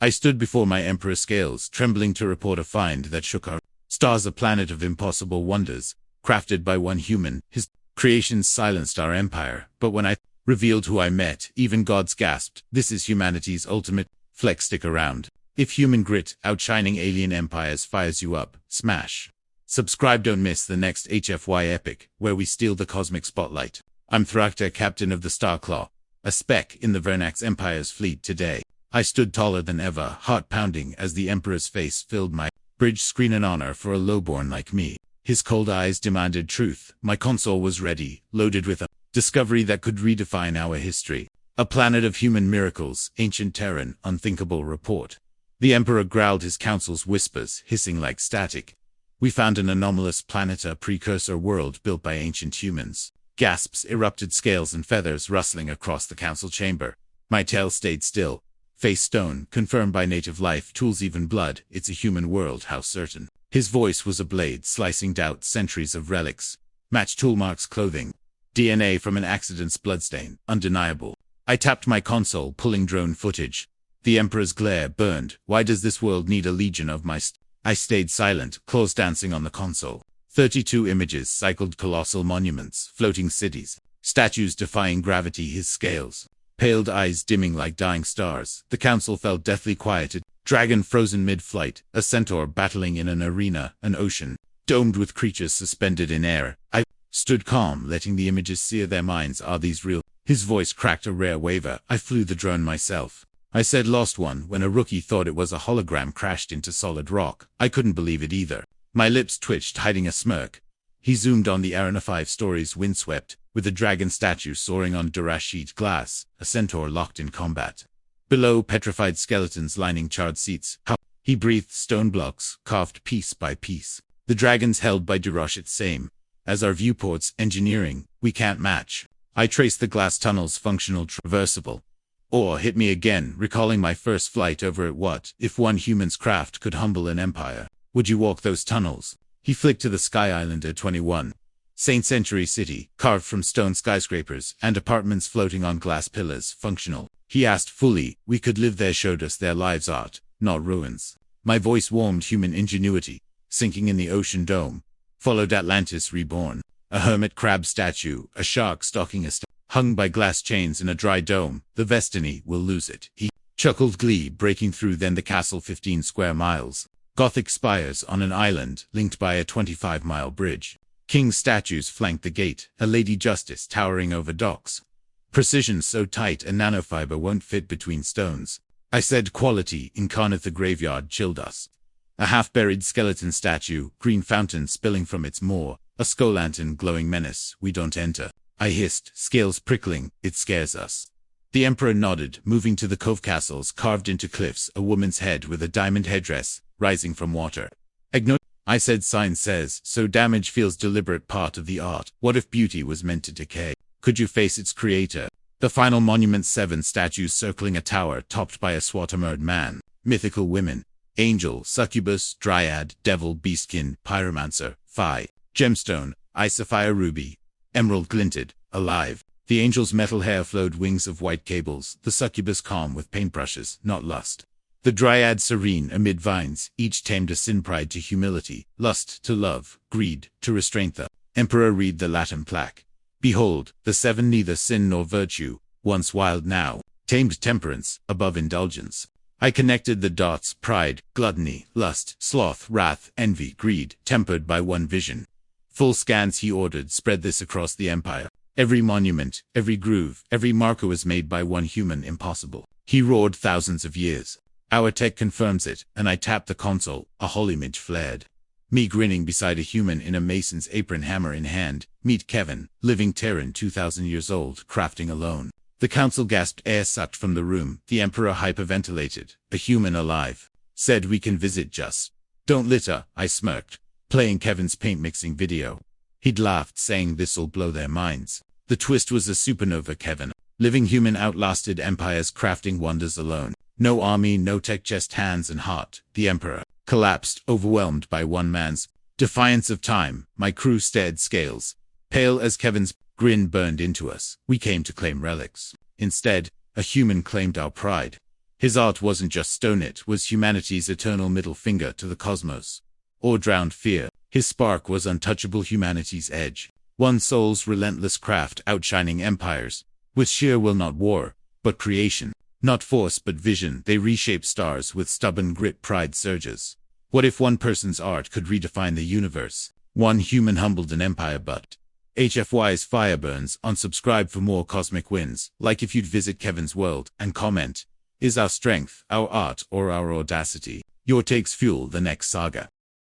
I stood before my emperor scales, trembling to report a find that shook our stars, a planet of impossible wonders, crafted by one human. His creations silenced our empire, but when I revealed who I met, even gods gasped. This is humanity's ultimate flex. Stick around. If human grit, outshining alien empires, fires you up, smash. Subscribe, don't miss the next HFY epic, where we steal the cosmic spotlight. I'm Thrakta, captain of the Starclaw, a speck in the Vernax Empire's fleet today. I stood taller than ever, heart pounding as the Emperor's face filled my bridge screen, an honor for a lowborn like me. His cold eyes demanded truth. My console was ready, loaded with a discovery that could redefine our history. A planet of human miracles, ancient Terran, unthinkable report. The Emperor growled, his council's whispers hissing like static. We found an anomalous planet, a precursor world built by ancient humans. Gasps erupted, scales and feathers rustling across the council chamber. My tail stayed still. Face stone, confirmed by native life, tools, even blood. It's a human world, how certain. His voice was a blade, slicing doubt, centuries of relics. Match tool marks, clothing. DNA from an accident's bloodstain, undeniable. I tapped my console, pulling drone footage. The Emperor's glare burned. Why does this world need a legion of my I stayed silent, claws dancing on the console. 32 images cycled, colossal monuments, floating cities, statues defying gravity, his scales. Paled eyes dimming like dying stars. The council felt deathly quieted. Dragon frozen mid-flight, a centaur battling in an arena, an ocean, domed with creatures suspended in air. I stood calm, letting the images sear their minds. Are these real? His voice cracked a rare waver. I flew the drone myself. I said lost one when a rookie thought it was a hologram crashed into solid rock. I couldn't believe it either. My lips twitched, hiding a smirk. He zoomed on the Arena 5 stories, windswept, with a dragon statue soaring on Durasheet glass, a centaur locked in combat. Below, petrified skeletons lining charred seats. He breathed, stone blocks, carved piece by piece. The dragons held by Durasheet, same as our viewports, engineering, we can't match. I traced the glass tunnels, functional, traversable. Or hit me again, recalling my first flight over it. What if one human's craft could humble an empire? Would you walk those tunnels? He flicked to the Sky Islander 21. Saint Century City, carved from stone skyscrapers, and apartments floating on glass pillars, functional. He asked fully, we could live there, showed us their lives, art, not ruins. My voice warmed, human ingenuity, sinking in the ocean dome. Followed Atlantis reborn. A hermit crab statue, a shark stalking a hung by glass chains in a dry dome. The Vestini will lose it. He chuckled, glee breaking through. Then the castle, 15 square miles. Gothic spires on an island, linked by a 25-mile bridge. King statues flanked the gate, a Lady Justice towering over docks. Precision so tight a nanofiber won't fit between stones. I said quality incarnate. The graveyard chilled us. A half-buried skeleton statue, green fountain spilling from its maw, a skull lantern glowing menace. We don't enter. I hissed, scales prickling. It scares us. The Emperor nodded, moving to the cove castles carved into cliffs, a woman's head with a diamond headdress, rising from water. I said sign says, so damage feels deliberate, part of the art. What if beauty was meant to decay? Could you face its creator? The final monument, 7 statues circling a tower topped by a swat-armored man. Mythical women. Angel, succubus, dryad, devil, beastkin, pyromancer, phi, gemstone, sapphire, ruby. Emerald glinted, alive. The angel's metal hair flowed, wings of white cables. The succubus calm with paintbrushes, not lust. The dryad serene amid vines, each tamed a sin, pride to humility, lust to love, greed to restraint. The Emperor read the Latin plaque. Behold, the 7, neither sin nor virtue, once wild now, tamed, temperance, above indulgence. I connected the dots, pride, gluttony, lust, sloth, wrath, envy, greed, tempered by one vision. Full scans, he ordered, spread this across the empire. Every monument, every groove, every marker was made by one human, impossible. He roared, thousands of years. Our tech confirms it, and I tapped the console. A whole image flared. Me grinning beside a human in a mason's apron, hammer in hand. Meet Kevin, living Terran, 2,000 years old, crafting alone. The council gasped, air sucked from the room. The Emperor hyperventilated. A human alive. Said we can visit, just don't litter. I smirked, playing Kevin's paint mixing video. He'd laughed, saying this'll blow their minds. The twist was a supernova. Kevin, living human, outlasted empires, crafting wonders alone. No army, no tech, just hands and heart. The Emperor collapsed, overwhelmed by one man's defiance of time. My crew stared, scales pale as Kevin's grin burned into us. We came to claim relics. Instead, a human claimed our pride. His art wasn't just stone, it was humanity's eternal middle finger to the cosmos. Or drowned fear. His spark was untouchable, humanity's edge. One soul's relentless craft outshining empires. With sheer will, not war, but creation. Not force but vision, they reshaped stars with stubborn grit, pride surges. What if one person's art could redefine the universe? One human humbled an empire, but HFY's fire burns. Unsubscribe for more cosmic wins. Like if you'd visit Kevin's world, and comment, is our strength, our art, or our audacity? Your takes fuel the next saga.